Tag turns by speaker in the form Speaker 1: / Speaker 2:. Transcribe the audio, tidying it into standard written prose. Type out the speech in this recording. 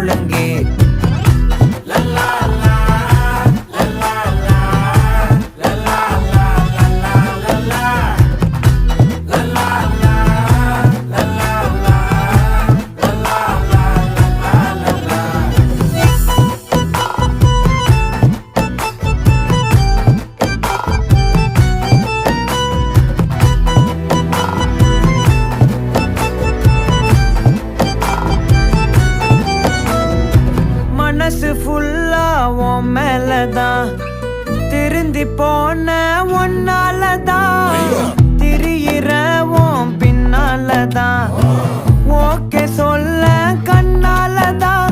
Speaker 1: முழங்கே மனசு ஃபுல்லா உன் மேலதான் திருந்தி போன ஒன்னாலதான் திரியிற உன் பின்னாலதான் ஓகே சொல்ல கண்ணாலதான்